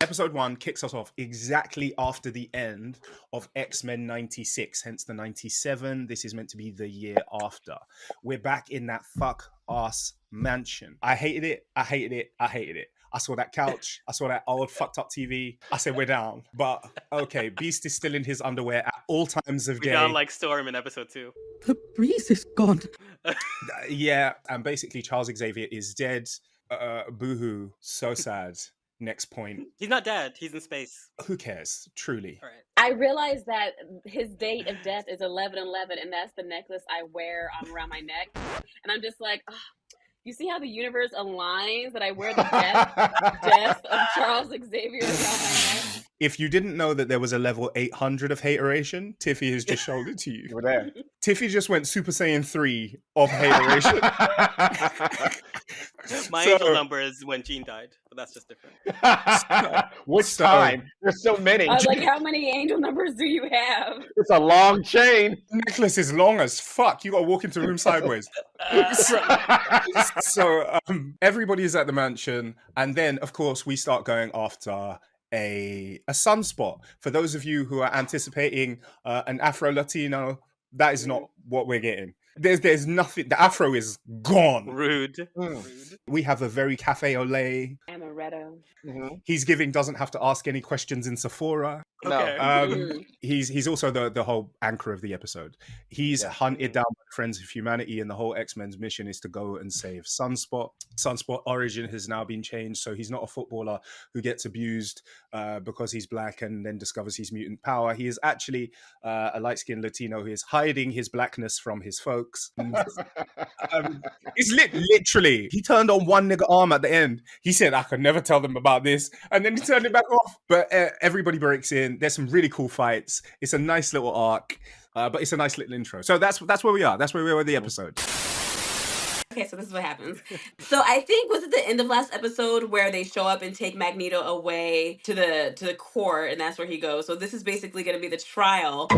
episode 1 kicks us off exactly after the end of X-Men 96, hence the 97. This is meant to be the year after. We're back in that fuck-ass mansion. I hated it. I saw that couch. I saw that old fucked up TV. I said, we're down. But okay, Beast is still in his underwear at all times of day. We sound like Storm in episode 2. The breeze is gone. Yeah, and basically Charles Xavier is dead. Boo-hoo. So sad. Next point. He's not dead. He's in space. Who cares? Truly. All right. I realized that his date of death is 11/11, and that's the necklace I wear around my neck. And I'm just like, oh, you see how the universe aligns that I wear the death of Charles Xavier around my neck? If you didn't know that there was a level 800 of hateration, Tiffie has just showed it to you. You were there. Tiffie just went Super Saiyan 3 of hateration. My angel number is when Jean died, but that's just different. Which time? There's so many. I was like, how many angel numbers do you have? It's a long chain. Necklace is long as fuck. You gotta walk into the room sideways. So everybody is at the mansion, and then of course we start going after a sunspot. For those of you who are anticipating an Afro Latino, that is not what we're getting. There's nothing. The Afro is gone. Rude. Mm. Rude. We have a very cafe au lait. Amaretto. Mm-hmm. He's giving doesn't have to ask any questions in Sephora. Okay. He's also the whole anchor of the episode. He's hunted down by the Friends of Humanity, and the whole X-Men's mission is to go and save Sunspot. Sunspot origin has now been changed, so he's not a footballer who gets abused because he's black and then discovers his mutant power. He is actually a light-skinned Latino who is hiding his blackness from his folks. It's literally, he turned on one nigga arm at the end. He said, I could never tell them about this. And then he turned it back off. But everybody breaks in. There's some really cool fights. It's a nice little arc, but it's a nice little intro. So that's where we are. That's where we are with the episode. Okay, so this is what happens. So I think, was it the end of last episode where they show up and take Magneto away to the court, and that's where he goes. So this is basically going to be the trial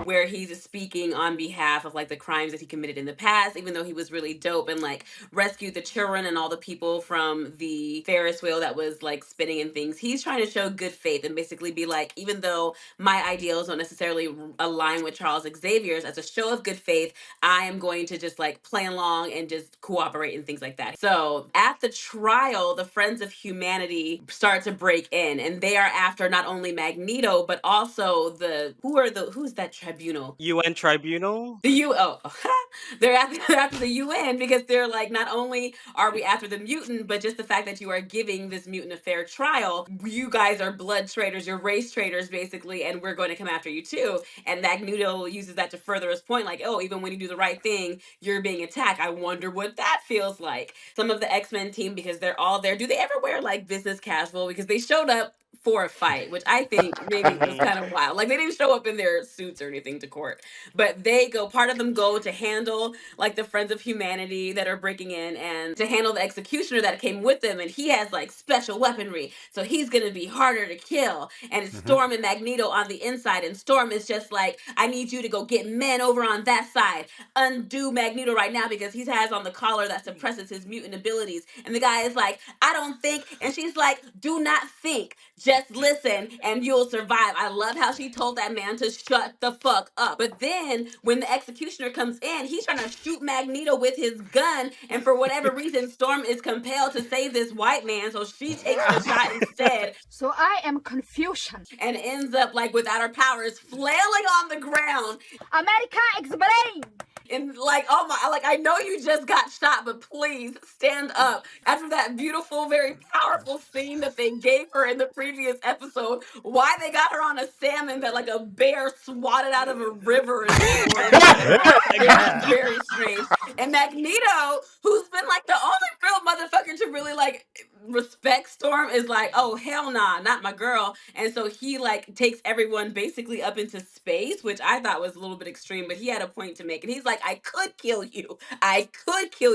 where he's speaking on behalf of like the crimes that he committed in the past, even though he was really dope and like rescued the children and all the people from the Ferris wheel that was like spinning and things. He's trying to show good faith and basically be like, even though my ideals don't necessarily align with Charles Xavier's, as a show of good faith, I am going to just like play along and just cooperate and things like that. So at the trial, the Friends of Humanity start to break in, and they are after not only Magneto, but also who's that tribunal? UN tribunal? They're after the UN, because they're like, not only are we after the mutant, but just the fact that you are giving this mutant a fair trial. You guys are blood traitors, you're race traitors basically, and we're going to come after you too. And Magneto uses that to further his point, like, oh, even when you do the right thing, you're being attacked. I wonder what that feels like. Some of the X-Men team, because they're all there, do they ever wear like business casual? Because they showed up for a fight, which I think maybe was kind of wild. Like, they didn't show up in their suits or anything to court, but part of them go to handle like the Friends of Humanity that are breaking in, and to handle the executioner that came with them, and he has like special weaponry, so he's gonna be harder to kill. And it's Storm and Magneto on the inside, and Storm is just like, I need you to go get men over on that side, undo Magneto right now, because he has on the collar that suppresses his mutant abilities. And the guy is like, I don't think, and she's like, do not think, just listen and you'll survive. I love how she told that man to shut the fuck up. But then when the executioner comes in, he's trying to shoot Magneto with his gun, and for whatever reason, Storm is compelled to save this white man, so she takes the shot instead. So I am confusion. And ends up like without her powers, flailing on the ground. America, explain. And like, oh my, like, I know you just got shot, but please stand up. After that beautiful, very powerful scene that they gave her in the previous episode, why they got her on a salmon that like a bear swatted out of a river. It's very strange. And Magneto, who's been like the only real motherfucker to really like respect Storm, is like, oh hell nah, not my girl. And so he like takes everyone basically up into space, which I thought was a little bit extreme, but he had a point to make. And he's like, I could kill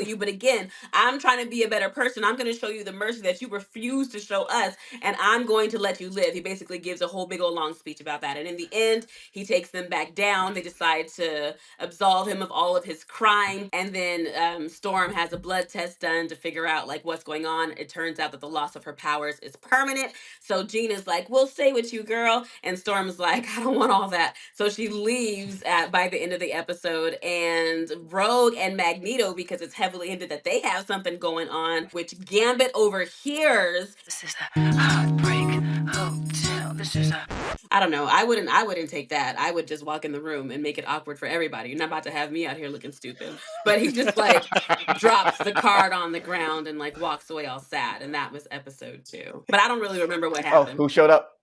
you, but again, I'm trying to be a better person. I'm going to show you the mercy that you refuse to show us, and I'm going to let you live. He basically gives a whole big old long speech about that, and in the end he takes them back down. They decide to absolve him of all of his crime, and then Storm has a blood test done to figure out like what's going on. It turns out that the loss of her powers is permanent. So Jean is like, we'll stay with you, girl. And Storm's like, I don't want all that. So she leaves by the end of the episode, and Rogue and Magneto, because it's heavily hinted that they have something going on, which Gambit overhears. This is the Heartbreak Hotel. This is I don't know. I wouldn't take that. I would just walk in the room and make it awkward for everybody. You're not about to have me out here looking stupid. But he just like drops the card on the ground and like walks away all sad. And that was episode 2. But I don't really remember what happened. Who showed up?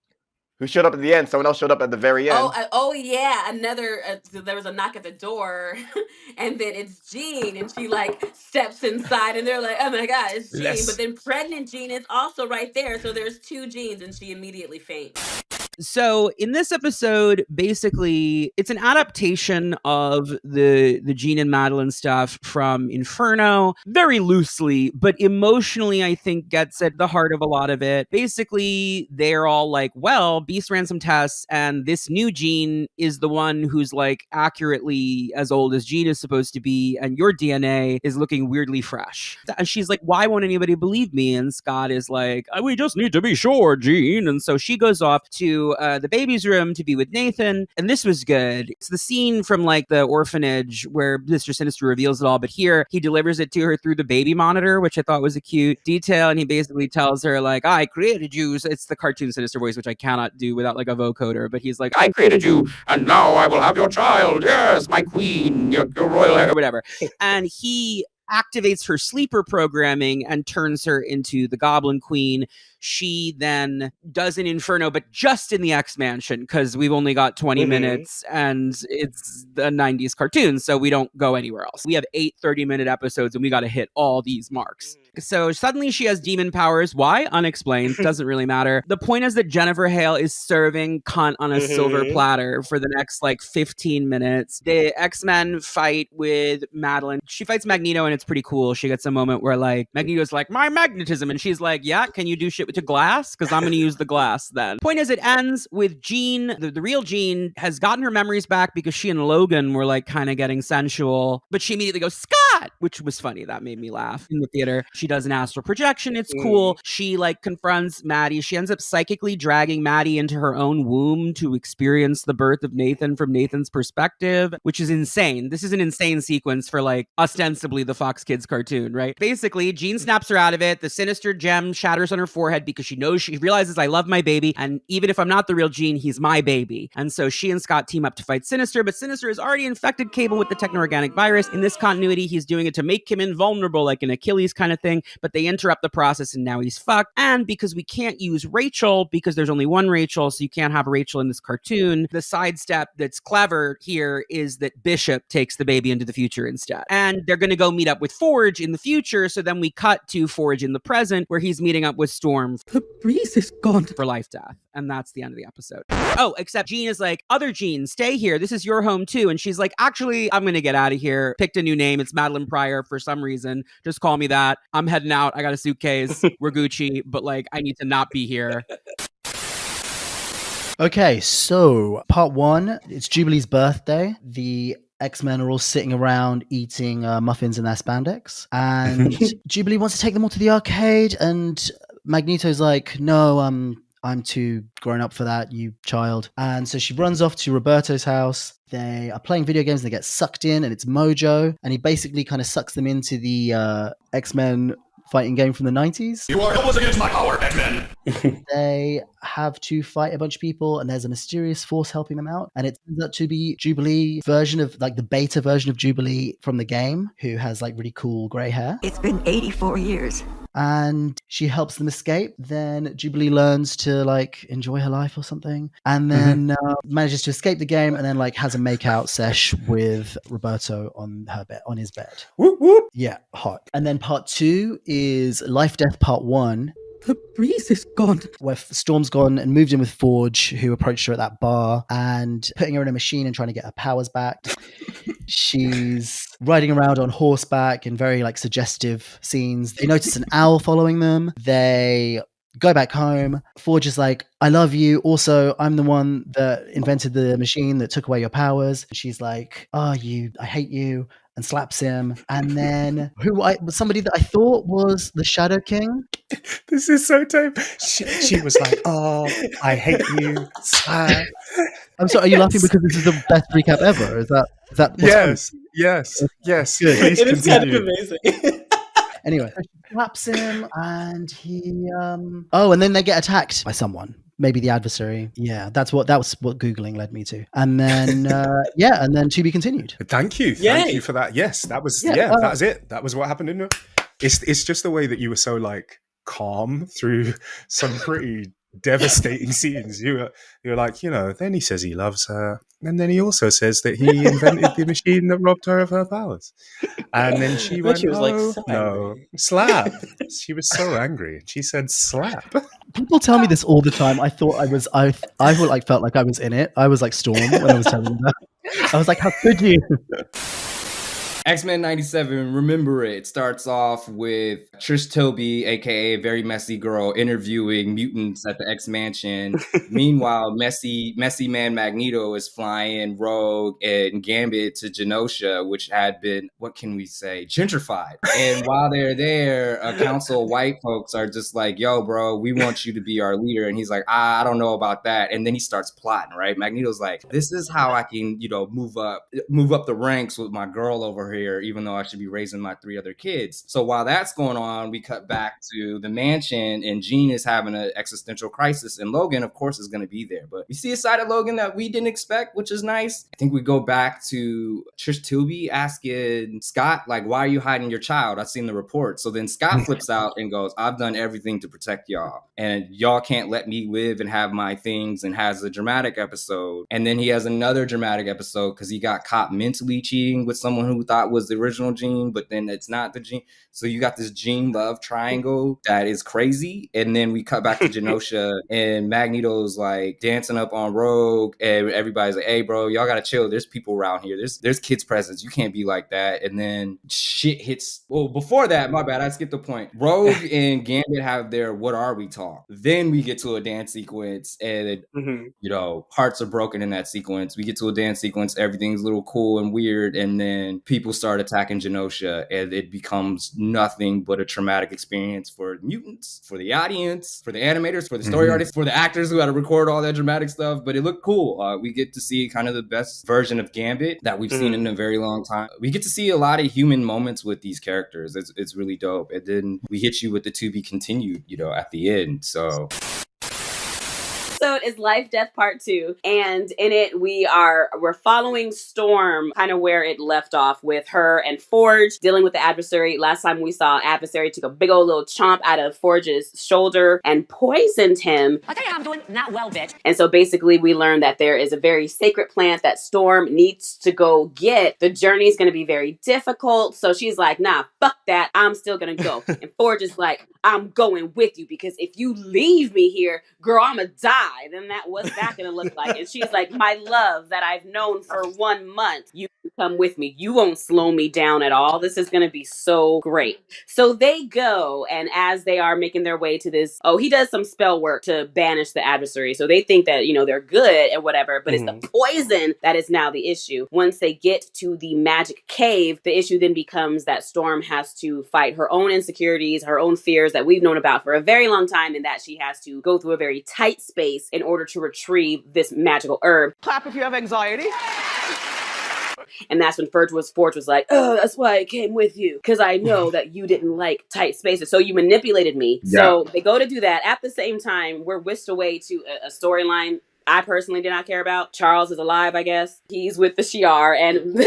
Who showed up at the end? Someone else showed up at the very end. Oh yeah. There was a knock at the door, and then it's Jean, and she like steps inside, and they're like, oh my God, it's Jean. But then pregnant Jean is also right there. So there's 2 Jeans, and she immediately faints. So in this episode, basically, it's an adaptation of the Jean and Madeline stuff from Inferno, very loosely, but emotionally, I think, gets at the heart of a lot of it. Basically, they're all like, well, Beast ran some tests, and this new Jean is the one who's like accurately as old as Jean is supposed to be, and your DNA is looking weirdly fresh. And she's like, why won't anybody believe me? And Scott is like, we just need to be sure, Jean. And so she goes off to the baby's room to be with Nathan, and this was good. It's the scene from like the orphanage where Mr. Sinister reveals it all, but here he delivers it to her through the baby monitor, which I thought was a cute detail, and he basically tells her like, I created you. So it's the cartoon Sinister voice, which I cannot do without like a vocoder, but he's like, I created you, and now I will have your child. Yes, my queen, your royal hair, or whatever. And he activates her sleeper programming and turns her into the Goblin Queen. She then does an Inferno, but just in the X Mansion, because we've only got 20 minutes and it's the 90s cartoon, so we don't go anywhere else. We have 8 30-minute episodes and we got to hit all these marks. So suddenly she has demon powers. Why? Unexplained. Doesn't really matter. The point is that Jennifer Hale is serving cunt on a silver platter for the next like 15 minutes. The X-Men fight with Madeline. She fights Magneto and it's pretty cool. She gets a moment where like Magneto's like, my magnetism. And she's like, yeah, can you do shit to glass? Because I'm going to use the glass then. Point is, it ends with Jean, the real Jean, has gotten her memories back because she and Logan were like kind of getting sensual. But she immediately goes, Scott! Which was funny. That made me laugh in the theater. She does an astral projection. It's cool. She like confronts Maddie. She ends up psychically dragging Maddie into her own womb to experience the birth of Nathan from Nathan's perspective, which is insane. This is an insane sequence for like ostensibly the Fox Kids cartoon, right? Basically, Jean snaps her out of it. The Sinister gem shatters on her forehead because she realizes I love my baby, and even if I'm not the real Jean, he's my baby. And so she and Scott team up to fight Sinister, but Sinister has already infected Cable with the techno-organic virus. In this continuity, he's doing it to make him invulnerable, like an Achilles kind of thing, but they interrupt the process and now he's fucked. And because we can't use Rachel, because there's only one Rachel, so you can't have Rachel in this cartoon, the sidestep that's clever here is that Bishop takes the baby into the future instead. And they're going to go meet up with Forge in the future, so then we cut to Forge in the present, where he's meeting up with Storm. The breeze is gone. For LifeDeath. And that's the end of the episode. Oh, except Jean is like, other Jean, stay here. This is your home too. And she's like, actually, I'm going to get out of here. Picked a new name. It's Madeline Pryor for some reason. Just call me that. I'm heading out. I got a suitcase. We're Gucci, but like, I need to not be here. Okay, so part 1, it's Jubilee's birthday. The X-Men are all sitting around eating muffins in their spandex. And Jubilee wants to take them all to the arcade. And Magneto's like, no, I'm too grown up for that, you child. And so she runs off to Roberto's house. They are playing video games and they get sucked in, and it's Mojo. And he basically kind of sucks them into the X-Men fighting game from the 90s. You are helpless against my power, X-Men. They have to fight a bunch of people, and there's a mysterious force helping them out. And it turns out to be Jubilee version of, like, the beta version of Jubilee from the game, who has, like, really cool grey hair. It's been 84 years. And she helps them escape. Then Jubilee learns to, like, enjoy her life or something. And then manages to escape the game, and then, like, has a make-out sesh with Roberto on her bed, on his bed. Whoop, whoop. Yeah, hot. And then part 2 is LifeDeath Part 1. The breeze is gone. Where Storm's gone and moved in with Forge, who approached her at that bar, and putting her in a machine and trying to get her powers back. She's riding around on horseback in very, like, suggestive scenes. They notice an owl following them. They go back home. Forge is like, I love you. Also, I'm the one that invented the machine that took away your powers. She's like, I hate you. and slaps him. And then somebody that I thought was the Shadow King. This is so tame. She was like, "Oh, I hate you." I'm sorry. Are you laughing because this is the best recap ever? Is that what's yes? Good. Please It is kind of continue. amazing. Anyway, she slaps him, and he and then they get attacked by someone. Maybe the adversary. Yeah, that was what Googling led me to. And then and then to be continued. Thank you for that. Yes, that was that was it. That was what happened in it. It's just the way that you were so like calm through some pretty devastating scenes. You were like, then he says he loves her, and then he also says that he invented the machine that robbed her of her powers. And then she went, she was like, "Oh so no, slap!" She was so angry. She said, "Slap." People tell me this all the time. I thought I felt like I was in it. I was like Storm when I was telling them that. I was like, how could you? X-Men 97, remember it starts off with Trish Toby, aka Very Messy Girl, interviewing mutants at the X Mansion. Meanwhile, messy man Magneto is flying Rogue and Gambit to Genosha, which had been, what can we say, gentrified. And while they're there, a council of white folks are just like, "Yo, bro, we want you to be our leader." And he's like, I don't know about that. And then he starts plotting, right? Magneto's like, "This is how I can, move up the ranks with my girl over here, even though I should be raising my 3 other kids." So while that's going on, we cut back to the mansion, and Jean is having an existential crisis, and Logan, of course, is going to be there. But we see a side of Logan that we didn't expect, which is nice. I think we go back to Trish Toby asking Scott, like, "Why are you hiding your child? I've seen the report." So then Scott flips out and goes, "I've done everything to protect y'all, and y'all can't let me live and have my things," and has a dramatic episode. And then he has another dramatic episode because he got caught mentally cheating with someone who thought was the original Jean, but then it's not the Jean. So you got this Jean love triangle that is crazy. And then we cut back to Genosha, and Magneto's like dancing up on Rogue, and everybody's like, "Hey, bro, y'all gotta chill. There's people around here. There's kids presents. You can't be like that." And then shit hits. Well, before that, my bad, I skipped the point. Rogue and Gambit have their "what are we" talk. Then we get to a dance sequence, and hearts are broken in that sequence. We get to a dance sequence, everything's a little cool and weird, and then people start attacking Genosha, and it becomes nothing but a traumatic experience for mutants, for the audience, for the animators, for the story artists, for the actors who had to record all that dramatic stuff. But it looked cool. We get to see kind of the best version of Gambit that we've seen in a very long time. We get to see a lot of human moments with these characters. It's really dope. And then we hit you with the "to be continued," at the end. So episode is Life Death Part 2, and in it we're following Storm kind of where it left off, with her and Forge dealing with the adversary. Last time we saw adversary took a big old little chomp out of Forge's shoulder and poisoned him. I'll tell you how I'm doing. Not well, bitch. And so basically we learned that there is a very sacred plant that Storm needs to go get. The journey is going to be very difficult, so she's like, "Nah, fuck that, I'm still gonna go." And Forge is like, "I'm going with you, because if you leave me here, girl, I'ma die. Then what's that gonna look like?" And she's like, "My love that I've known for 1 month, you can come with me. You won't slow me down at all. This is gonna be so great." So they go, and as they are making their way to this, he does some spell work to banish the adversary. So they think that, they're good and whatever, but it's the poison that is now the issue. Once they get to the magic cave, the issue then becomes that Storm has to fight her own insecurities, her own fears that we've known about for a very long time, and that she has to go through a very tight space in order to retrieve this magical herb. Clap if you have anxiety. And that's when Forge was like, "Oh, that's why I came with you, because I know that you didn't like tight spaces, so you manipulated me." Yeah. So they go to do that. At the same time, we're whisked away to a storyline I personally did not care about. Charles is alive, I guess. He's with the Shi'ar, and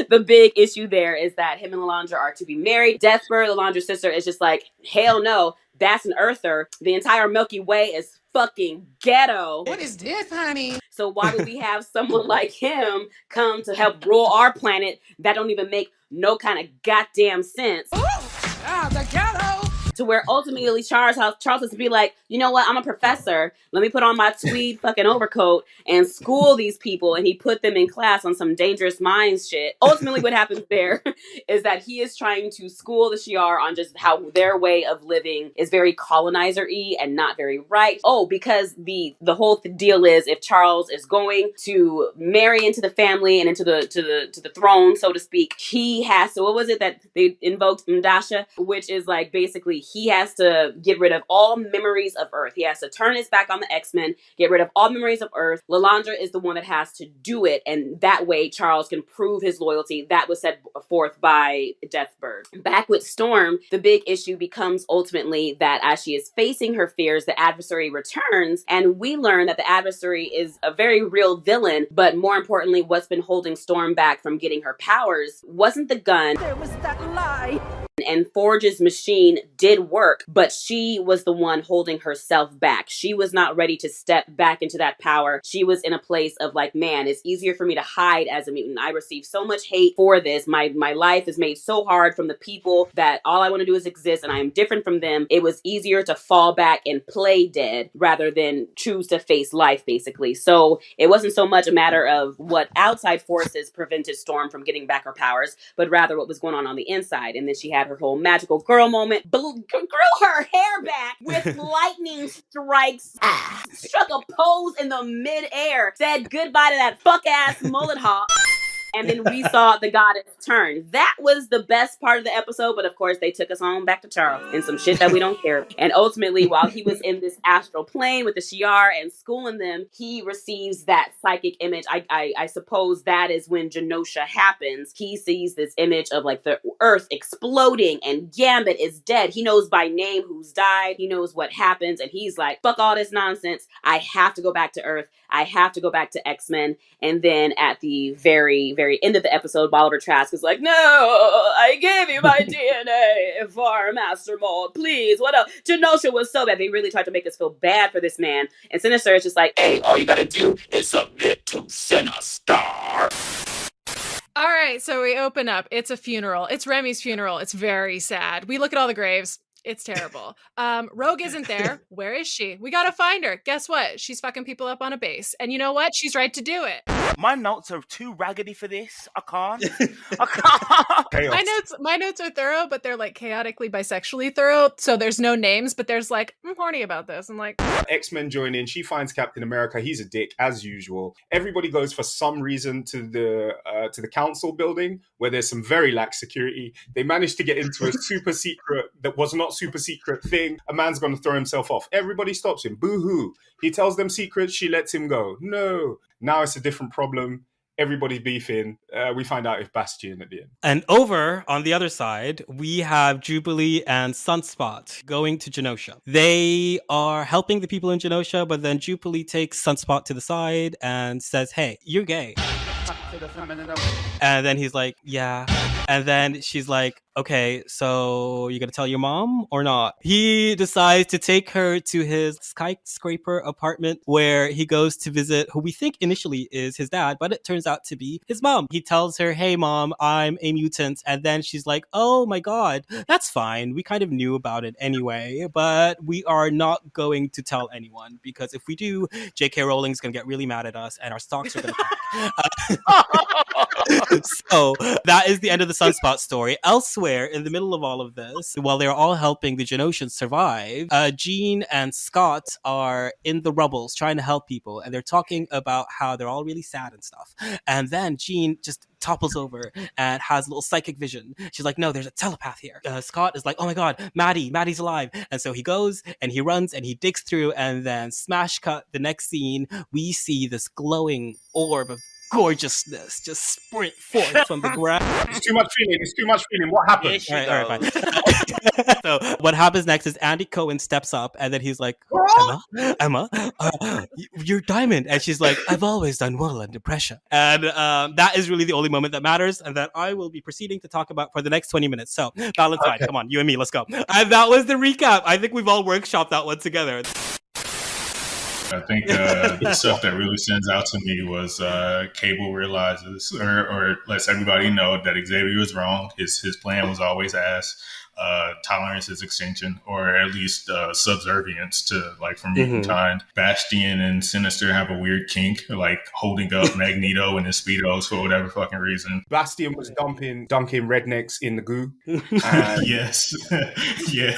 the big issue there is that him and Lalandra are to be married. Deathbird, Lalandra's sister, is just like, "Hell no, that's an Earther. The entire Milky Way is fucking ghetto. What is this, honey?" So why would we have someone like him come to help rule our planet that don't even make no kind of goddamn sense? The ghetto! to where ultimately Charles has to be like, you know what, I'm a professor. Let me put on my tweed fucking overcoat and school these people. And he put them in class on some dangerous minds shit. Ultimately, what happens there is that he is trying to school the Shi'ar on just how their way of living is very colonizer-y and not very right. Oh, because the whole deal is if Charles is going to marry into the family and into the throne, so to speak, he has to, what was it that they invoked Mdasha, which is like basically he has to get rid of all memories of Earth. He has to turn his back on the X-Men, get rid of all memories of Earth. Lilandra is the one that has to do it, and that way Charles can prove his loyalty. That was set forth by Deathbird. Back with Storm, the big issue becomes ultimately that as she is facing her fears, the adversary returns, and we learn that the adversary is a very real villain, but more importantly, what's been holding Storm back from getting her powers wasn't the gun. There was that lie. And Forge's machine did work, but she was the one holding herself back. She was not ready to step back into that power. She was in a place of like, man, it's easier for me to hide as a mutant. I receive so much hate for this. My life is made so hard from the people that all I want to do is exist, and I am different from them. It was easier to fall back and play dead rather than choose to face life, basically. So it wasn't so much a matter of what outside forces prevented Storm from getting back her powers, but rather what was going on the inside. And then she had her whole magical girl moment, grew her hair back with lightning strikes, struck a pose in the mid-air, said goodbye to that fuck-ass mullet hawk. And then we saw the goddess turn. That was the best part of the episode, but of course they took us on back to Charles and some shit that we don't care. And ultimately, while he was in this astral plane with the Shi'ar and schooling them, he receives that psychic image. I suppose that is when Genosha happens. He sees this image of like the earth exploding and Gambit is dead. He knows by name who's died. He knows what happens. And he's like, fuck all this nonsense. I have to go back to Earth. I have to go back to X-Men. And then at the very, very end of the episode, Bolivar Trask is like, no, I gave you my DNA for Master Mold. Please, what else? Genosha was so bad. They really tried to make us feel bad for this man. And Sinister is just like, hey, All you gotta do is submit to Sinister. All right, so we open up. It's a funeral. It's Remy's funeral. It's very sad. We look at all the graves. It's terrible. Rogue isn't there. Where is she? We gotta find her. Guess what? She's fucking people up on a base. And you know what? She's right to do it. My notes are too raggedy for this. I can't. My notes are thorough, but they're like chaotically bisexually thorough. So there's no names, but there's like, I'm horny about this. I'm like, X-Men join in. She finds Captain America. He's a dick as usual. Everybody goes for some reason to the council building where there's some very lax security. They managed to get into a super secret that was not super secret thing. A man's going to throw himself off. Everybody stops him. Boo-hoo. He tells them secrets. She lets him go. No. Now it's a different problem. Everybody's beefing. We find out if Bastion at the end. And over on the other side, we have Jubilee and Sunspot going to Genosha. They are helping the people in Genosha, but then Jubilee takes Sunspot to the side and says, hey, you're gay. And then he's like, yeah. And then she's like, okay, so you gonna tell your mom or not? He decides to take her to his skyscraper apartment where he goes to visit who we think initially is his dad, but it turns out to be his mom. He tells her, hey mom, I'm a mutant. And then she's like, oh my God, that's fine. We kind of knew about it anyway, but we are not going to tell anyone because if we do, J.K. Rowling's gonna get really mad at us and our stocks are gonna So that is the end of the Sunspot story. Elsewhere, in the middle of all of this, while they're all helping the Genosians survive, Jean and Scott are in the rubbles trying to help people, and they're talking about how they're all really sad and stuff. And then Jean just topples over and has a little psychic vision. She's like, no, there's a telepath here. Scott is like, oh my God, Maddie's alive. And so he goes and he runs and he digs through, and then smash cut, the next scene, we see this glowing orb of gorgeousness just sprint forth from the ground. It's too much feeling. What happened? All right, fine. So what happens next is Andy Cohen steps up and then he's like, Emma, you're Diamond. And she's like, I've always done well under pressure. And that is really the only moment that matters and that I will be proceeding to talk about for the next 20 minutes. So Valentine, Come on, you and me, let's go. And that was the recap. I think we've all workshopped that one together. I think the stuff that really stands out to me was Cable realizes or lets everybody know that Xavier was wrong. His plan was always ass. Tolerance is extinction, or at least subservience to from mutant kind. Bastion and Sinister have a weird kink, holding up Magneto and his speedos for whatever fucking reason. Bastion was dunking rednecks in the goo. Yes, yeah.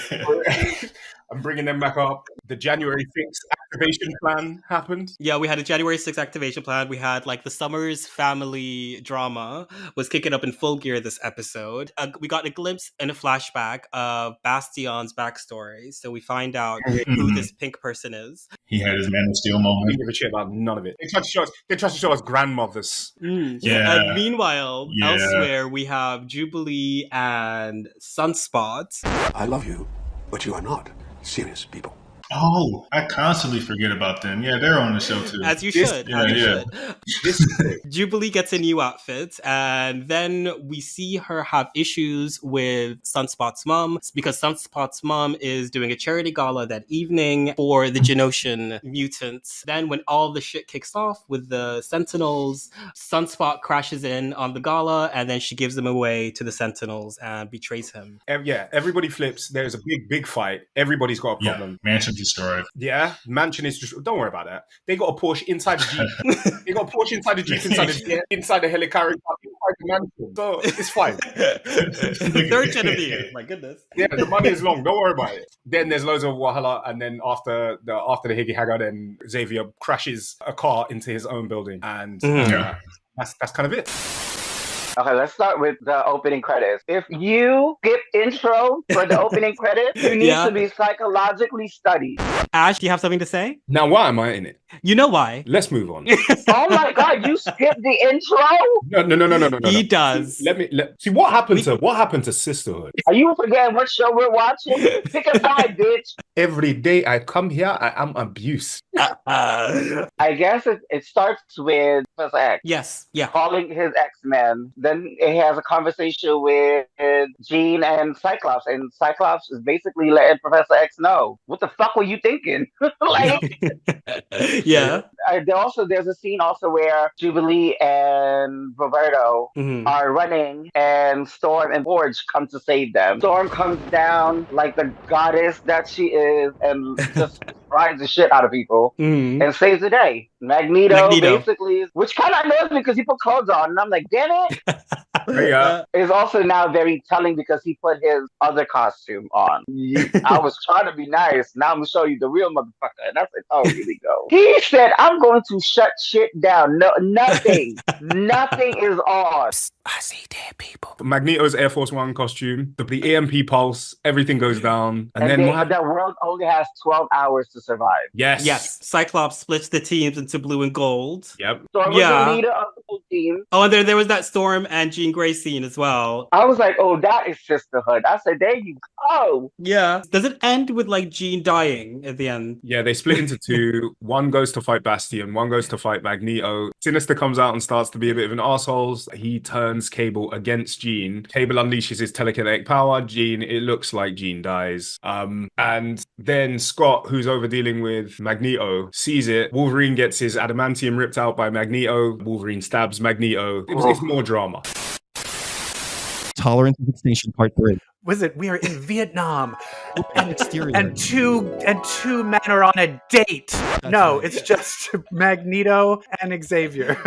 I'm bringing them back up. The January 6th activation plan happened. Yeah, we had a January 6th activation plan. We had the Summers family drama was kicking up in full gear this episode. We got a glimpse and a flashback of Bastion's backstory. So we find out who this pink person is. He had his Man of Steel moment. We didn't give a shit about none of it. They tried to show us grandmothers. Yeah. And meanwhile, elsewhere, we have Jubilee and Sunspot. I love you, but you are not serious people. Oh, I constantly forget about them. Yeah, they're on the show too. As you should. Jubilee gets a new outfit, and then we see her have issues with Sunspot's mom because Sunspot's mom is doing a charity gala that evening for the Genosian mutants. Then when all the shit kicks off with the Sentinels, Sunspot crashes in on the gala, and then she gives him away to the Sentinels and betrays him. Yeah, everybody flips. There's a big fight. Everybody's got a problem. Mansion destroyed. Yeah, mansion is destroyed. Don't worry about that. They got a Porsche inside the Jeep. They got a Porsche inside the Jeep, inside the helicarrier, inside the mansion. So it's fine. The third Genevieve. My goodness. Yeah, the money is long. Don't worry about it. Then there's loads of wahala, and then after the Higgy Hagga, then Xavier crashes a car into his own building, and that's kind of it. Okay, let's start with the opening credits. If you skip intro for the opening credits, you need to be psychologically studied. Ash, do you have something to say? Now, why am I in it? You know why. Let's move on. Oh my God, you skipped the intro? No. He does. See what happened to Sisterhood. Are you forgetting what show we're watching? Pick a side, bitch. Every day I come here, I am abused. I guess it starts with Professor X. Yes, yeah. Calling his X-Men. Then it has a conversation with Jean and Cyclops, and Cyclops is basically letting Professor X know, what the fuck were you thinking? Yeah. There's a scene also where Jubilee and Roberto are running, and Storm and Forge come to save them. Storm comes down like the goddess that she is and just fries the shit out of people and saves the day. Magneto. Basically, which kind of annoys me because he put clothes on, and I'm like, damn it. Is also now very telling because he put his other costume on. I was trying to be nice. Now I'm gonna show you the real motherfucker. And I said, oh, here we go. He said, I'm going to shut shit down. No, nothing is on. I see dead people. Magneto's Air Force One costume, the EMP pulse, everything goes down. And then the world only has 12 hours to survive. Yes. Cyclops splits the teams into blue and gold. Yep. Storm was the leader of the whole team. Oh, and there was that Storm and Jean Grey scene as well. I was like, oh, that is sisterhood. I said, there you go. Yeah. Does it end with Jean dying at the end? Yeah, they split into two. One goes to fight Bastion, one goes to fight Magneto. Sinister comes out and starts to be a bit of an arsehole. He turns Cable against Jean. Cable unleashes his telekinetic power. It looks like Jean dies. And then Scott, who's over dealing with Magneto, sees it. Wolverine gets his adamantium ripped out by Magneto. Wolverine stabs Magneto. It's more drama. Tolerance of Extinction Part 3. Was it? We are in Vietnam, and and two men are on a date. It's just Magneto and Xavier,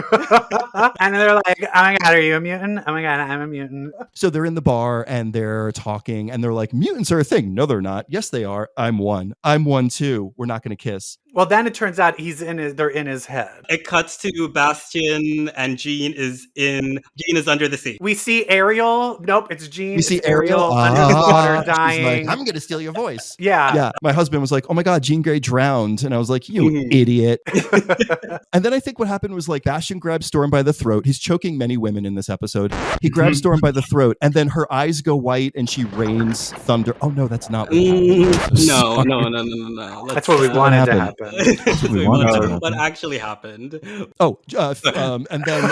and they're like, "Oh my God, are you a mutant? Oh my God, I'm a mutant." So they're in the bar and they're talking, and they're like, "Mutants are a thing." No, they're not. Yes, they are. I'm one. I'm one too. We're not going to kiss. Well, then it turns out they're in his head. It cuts to Bastion, and Jean is under the sea. We see Ariel. Nope, it's Jean. We see Ariel under the water dying. Like, I'm going to steal your voice. Yeah. My husband was like, "Oh my God, Jean Grey drowned," and I was like, "You idiot." And then I think what happened was Bastion grabs Storm by the throat. He's choking many women in this episode. He grabs Storm by the throat, and then her eyes go white, and she rains thunder. Oh no, that's not what happened. No. That's what we wanted to happen. What actually happened? And then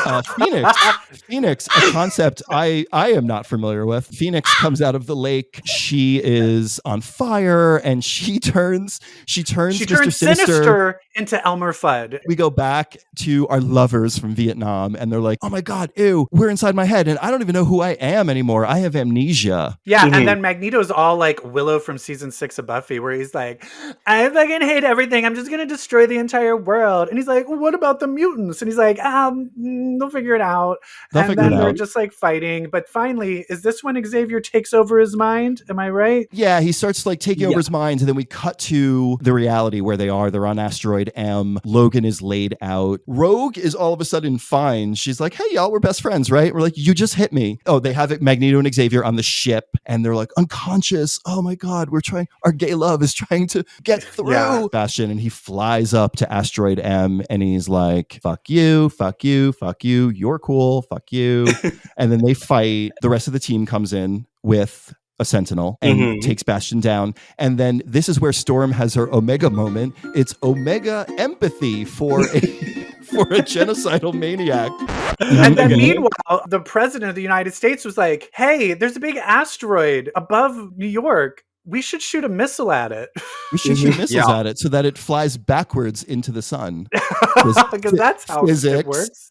Phoenix, a concept I am not familiar with. Phoenix comes out of the lake. She is on fire, and she turns Mr. Sinister into Elmer Fudd. We go back to our lovers from Vietnam, and they're like, oh my God, ew, we're inside my head, and I don't even know who I am anymore. I have amnesia. Yeah, and then Magneto's all like Willow from season 6 of Buffy, where he's like, I fucking hate everything. I'm just going to destroy the entire world. And he's like, well, what about the mutants? And he's like, they'll figure it out. And then they're just like fighting. But finally, is this when Xavier takes over his mind? Am I right? Yeah, he starts like taking over his mind, and then we cut to the reality where they are. They're on Asteroid M. Logan is laid out. Rogue is all of a sudden fine. She's like, hey, y'all, we're best friends, right? We're like, you just hit me. Oh, they have it, Magneto and Xavier on the ship, and they're like, unconscious. Oh my God, our gay love is trying to get through. Bastion, and he flies up to Asteroid M, and he's like, fuck you, fuck you, fuck you. You're cool, fuck you. And then they fight. The rest of the team comes in with a Sentinel and takes Bastion down. And then this is where Storm has her Omega moment. It's Omega empathy for a genocidal maniac. And then meanwhile, the president of the United States was like, hey, there's a big asteroid above New York. We should shoot a missile at it. We should shoot missiles at it so that it flies backwards into the sun. Because that's how it works.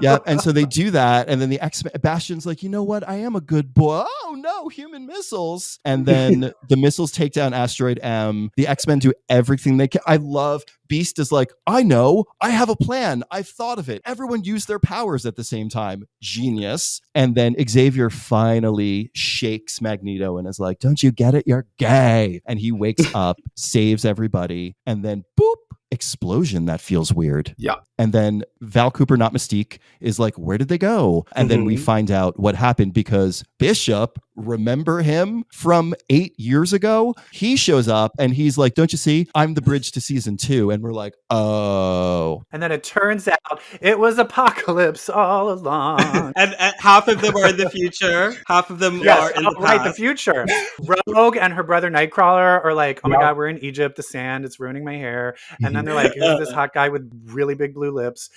Yeah, and so they do that, and then the Bastion's like, you know what? I am a good boy. Oh no, human missiles! And then the missiles take down Asteroid M. The X-Men do everything they can. I love Beast is like, I know, I have a plan. I've thought of it. Everyone used their powers at the same time. Genius. And then Xavier finally shakes Magneto and is like, don't you get it? You're gay. And he wakes up, saves everybody, and then boop, explosion. That feels weird. Yeah. And then Val Cooper, not Mystique, is like, where did they go? And then we find out what happened because Bishop, remember him from 8 years ago? He shows up and he's like, don't you see? I'm the bridge to season 2. And we're like, oh. And then it turns out it was Apocalypse all along. and half of them are in the future. Half of them are in the past. Right, the future. Rogue and her brother Nightcrawler are like, oh my God, we're in Egypt. The sand, it's ruining my hair. And then they're like, who's this hot guy with really big blue lips?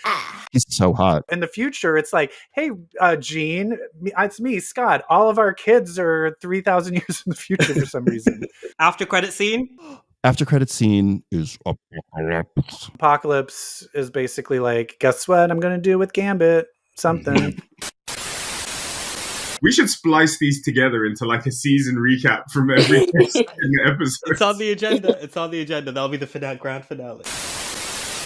He's so hot. In the future, it's like, hey, Jean, it's me, Scott. All of our kids are 3,000 years in the future for some reason. After credit scene? After credit scene is Apocalypse. Apocalypse is basically like, guess what I'm going to do with Gambit? Something. We should splice these together into like a season recap from every episode. It's on the agenda. That'll be the grand finale.